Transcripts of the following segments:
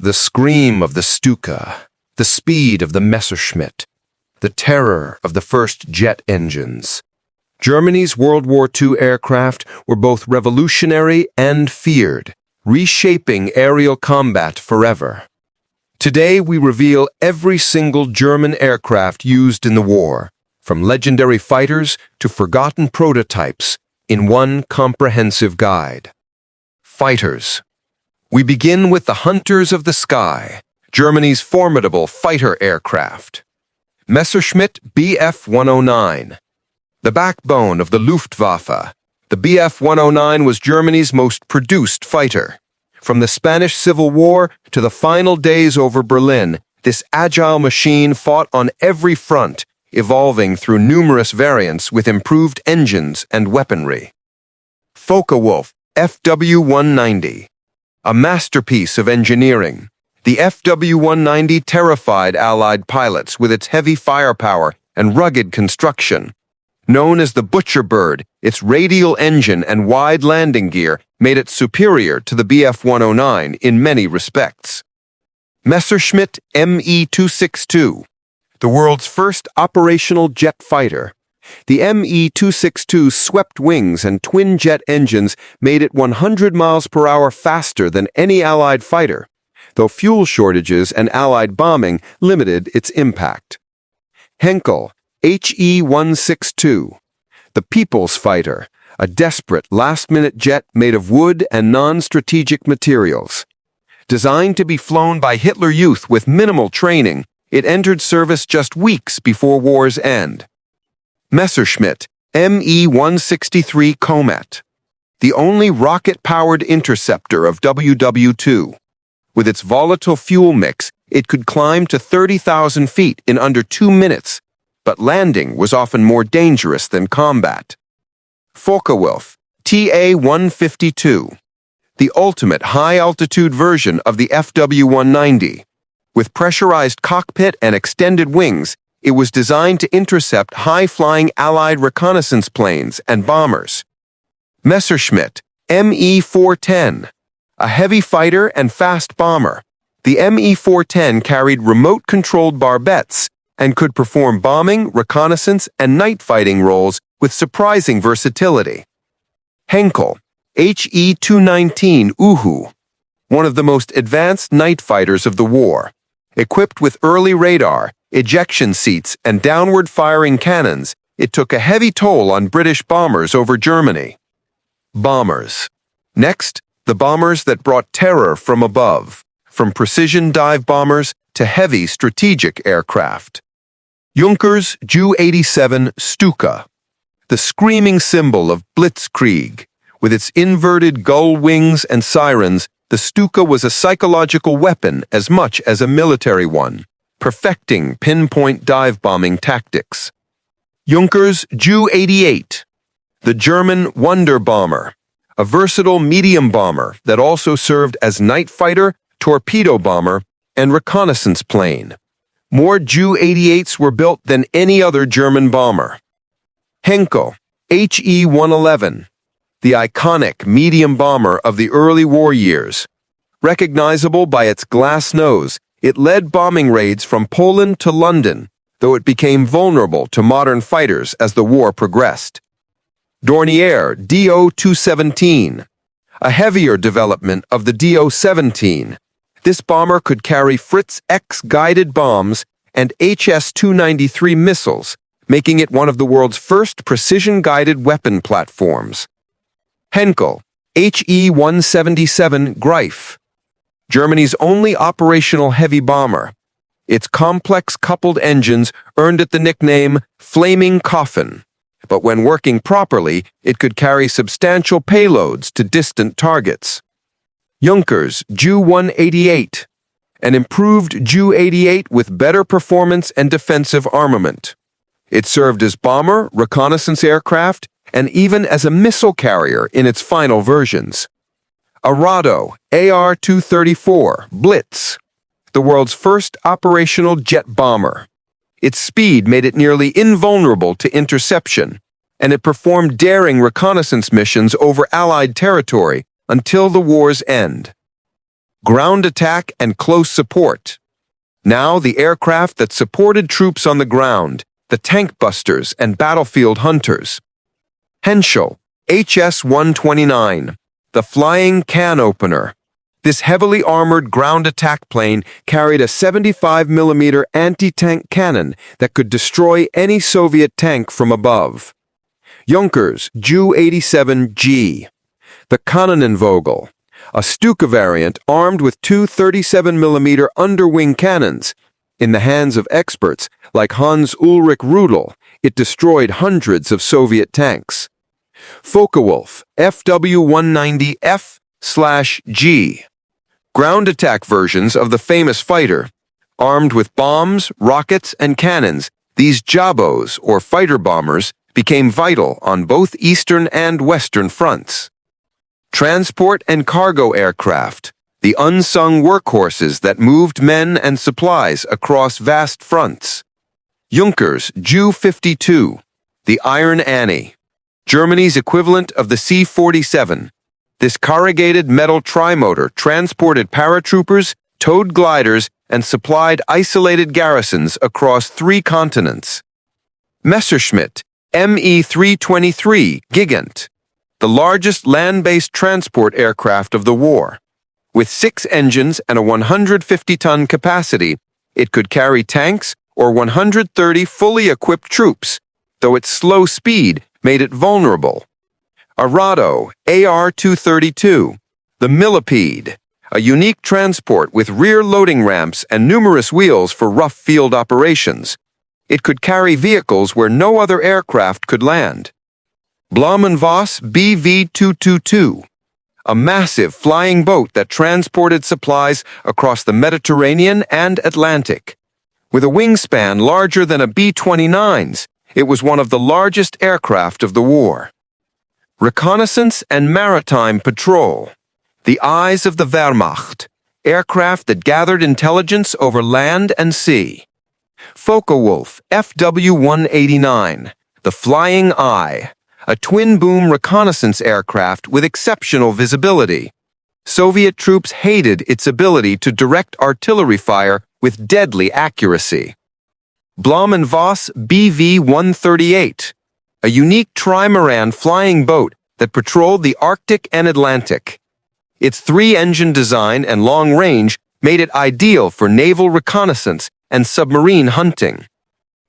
The scream of the Stuka, the speed of the Messerschmitt, the terror of the first jet engines. Germany's World War II aircraft were both revolutionary and feared, reshaping aerial combat forever. Today we reveal every single German aircraft used in the war, from legendary fighters to forgotten prototypes, in one comprehensive guide. Fighters. We begin with the Hunters of the Sky, Germany's formidable fighter aircraft. Messerschmitt Bf 109. The backbone of the Luftwaffe, the Bf 109 was Germany's most produced fighter. From the Spanish Civil War to the final days over Berlin, this agile machine fought on every front, evolving through numerous variants with improved engines and weaponry. Focke-Wulf Fw 190. A masterpiece of engineering, the Fw 190 terrified Allied pilots with its heavy firepower and rugged construction. Known as the Butcher Bird, its radial engine and wide landing gear made it superior to the Bf 109 in many respects. Messerschmitt Me 262, the world's first operational jet fighter. The Me 262's swept wings and twin-jet engines made it 100 miles per hour faster than any Allied fighter, though fuel shortages and Allied bombing limited its impact. Henkel He 162, the People's Fighter, a desperate last-minute jet made of wood and non-strategic materials. Designed to be flown by Hitler Youth with minimal training, it entered service just weeks before war's end. Messerschmitt Me 163 Comet, the only rocket-powered interceptor of WWII. With its volatile fuel mix, it could climb to 30,000 feet in under 2 minutes, but landing was often more dangerous than combat. Focke-Wulf Ta 152, the ultimate high-altitude version of the Fw 190. With pressurized cockpit and extended wings, it was designed to intercept high-flying Allied reconnaissance planes and bombers. Messerschmitt Me 410, a heavy fighter and fast bomber. The Me 410 carried remote-controlled barbettes and could perform bombing, reconnaissance, and night fighting roles with surprising versatility. Henkel He 219 Uhu, one of the most advanced night fighters of the war. Equipped with early radar, ejection seats, and downward-firing cannons, it took a heavy toll on British bombers over Germany. Bombers. Next, the bombers that brought terror from above, from precision dive bombers to heavy strategic aircraft. Junkers Ju-87 Stuka, the screaming symbol of blitzkrieg. With its inverted gull wings and sirens, the Stuka was a psychological weapon as much as a military one, perfecting pinpoint dive bombing tactics. Junkers Ju-88, the German Wonder Bomber, a versatile medium bomber that also served as night fighter, torpedo bomber, and reconnaissance plane. More Ju-88s were built than any other German bomber. Henkel He 111, the iconic medium bomber of the early war years. Recognizable by its glass nose, it led bombing raids from Poland to London, though it became vulnerable to modern fighters as the war progressed. Dornier Do-217, a heavier development of the Do-17. This bomber could carry Fritz X guided bombs and HS-293 missiles, making it one of the world's first precision-guided weapon platforms. Henkel He 177 Greif, Germany's only operational heavy bomber. Its complex coupled engines earned it the nickname Flaming Coffin, but when working properly, it could carry substantial payloads to distant targets. Junkers Ju-188, an improved Ju-88 with better performance and defensive armament. It served as bomber, reconnaissance aircraft, and even as a missile carrier in its final versions. Arado AR-234 Blitz, the world's first operational jet bomber. Its speed made it nearly invulnerable to interception, and it performed daring reconnaissance missions over Allied territory until the war's end. ground attack and close support. Now the aircraft that supported troops on the ground, the tank busters and battlefield hunters. Henschel, HS-129, the flying can opener. This heavily armored ground attack plane carried a 75mm anti-tank cannon that could destroy any Soviet tank from above. Junkers Ju-87G, the Kanonenvogel, a Stuka variant armed with two 37mm underwing cannons. In the hands of experts like Hans-Ulrich Rudel, it destroyed hundreds of Soviet tanks. Focke-Wulf Fw 190F/G, ground attack versions of the famous fighter. Armed with bombs, rockets, and cannons, these Jabos, or fighter bombers, became vital on both eastern and western fronts. Transport and cargo aircraft, the unsung workhorses that moved men and supplies across vast fronts. Junkers Ju-52, the Iron Annie, Germany's equivalent of the C-47. This corrugated metal trimotor transported paratroopers, towed gliders, and supplied isolated garrisons across 3 continents. Messerschmitt Me 323 Gigant, the largest land-based transport aircraft of the war. With 6 engines and a 150-ton capacity, it could carry tanks or 130 fully equipped troops, though its slow speed made it vulnerable. Arado AR-232, the Millipede, a unique transport with rear loading ramps and numerous wheels for rough field operations. It could carry vehicles where no other aircraft could land. Blumenvoss Bv-222, a massive flying boat that transported supplies across the Mediterranean and Atlantic. With a wingspan larger than a B-29's, it was one of the largest aircraft of the war. Reconnaissance and maritime patrol, the eyes of the Wehrmacht, aircraft that gathered intelligence over land and sea. Focke-Wulf Fw 189, the Flying Eye, a twin-boom reconnaissance aircraft with exceptional visibility. Soviet troops hated its ability to direct artillery fire with deadly accuracy. Blumenvoss Bv 138, a unique trimaran flying boat that patrolled the Arctic and Atlantic. Its 3-engine design and long range made it ideal for naval reconnaissance and submarine hunting.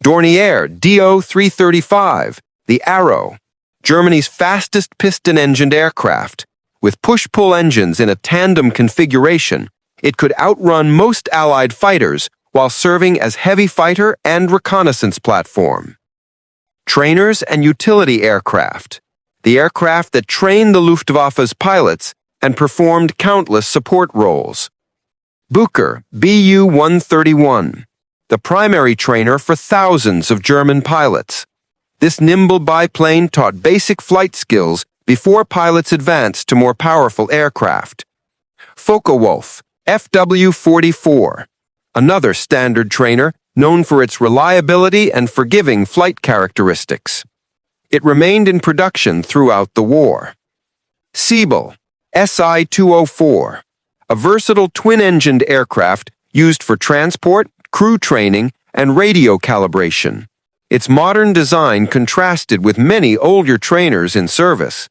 Dornier Do-335, the Arrow, Germany's fastest piston-engined aircraft. With push-pull engines in a tandem configuration, it could outrun most Allied fighters while serving as heavy fighter and reconnaissance platform. Trainers and utility aircraft, the aircraft that trained the Luftwaffe's pilots and performed countless support roles. Bucher Bu-131, the primary trainer for thousands of German pilots. This nimble biplane taught basic flight skills before pilots advanced to more powerful aircraft. Focke-Wulf Fw-44, another standard trainer known for its reliability and forgiving flight characteristics. It remained in production throughout the war. Siebel Si-204, a versatile twin-engined aircraft used for transport, crew training, and radio calibration. Its modern design contrasted with many older trainers in service.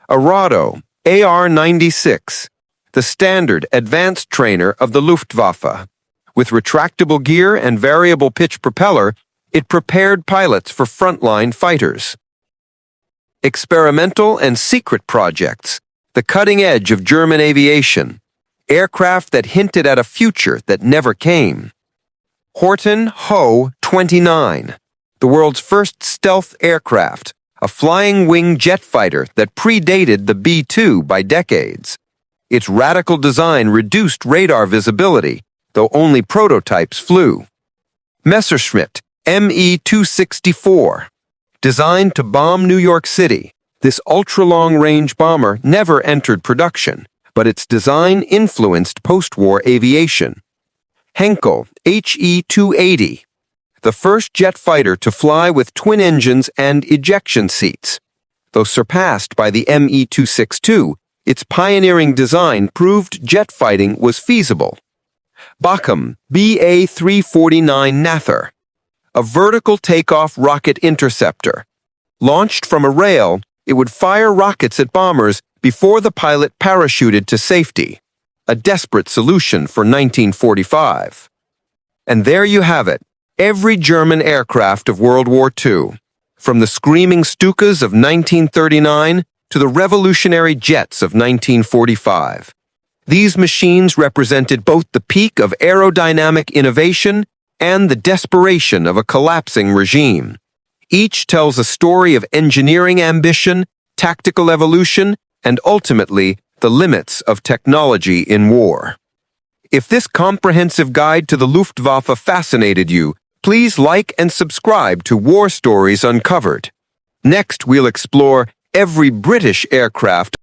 Arado AR-96, the standard advanced trainer of the Luftwaffe. With retractable gear and variable pitch propeller, it prepared pilots for frontline fighters. Experimental and secret projects, the cutting edge of German aviation, aircraft that hinted at a future that never came. Horten Ho 29, the world's first stealth aircraft, a flying wing jet fighter that predated the B-2 by decades. Its radical design reduced radar visibility, though only prototypes flew. Messerschmitt Me 264, designed to bomb New York City, this ultra-long-range bomber never entered production, but its design influenced post-war aviation. Henkel He-280, the first jet fighter to fly with twin engines and ejection seats. Though surpassed by the Me 262, Its pioneering design proved jet fighting was feasible. Bochum Ba-349 Nather, a vertical takeoff rocket interceptor. Launched from a rail, it would fire rockets at bombers before the pilot parachuted to safety. A desperate solution for 1945. And there you have it, every German aircraft of World War II, from the screaming Stukas of 1939 to the revolutionary jets of 1945. These machines represented both the peak of aerodynamic innovation and the desperation of a collapsing regime. Each tells a story of engineering ambition, tactical evolution, and ultimately, the limits of technology in war. If this comprehensive guide to the Luftwaffe fascinated you, please like and subscribe to War Stories Uncovered. Next, we'll explore every British aircraft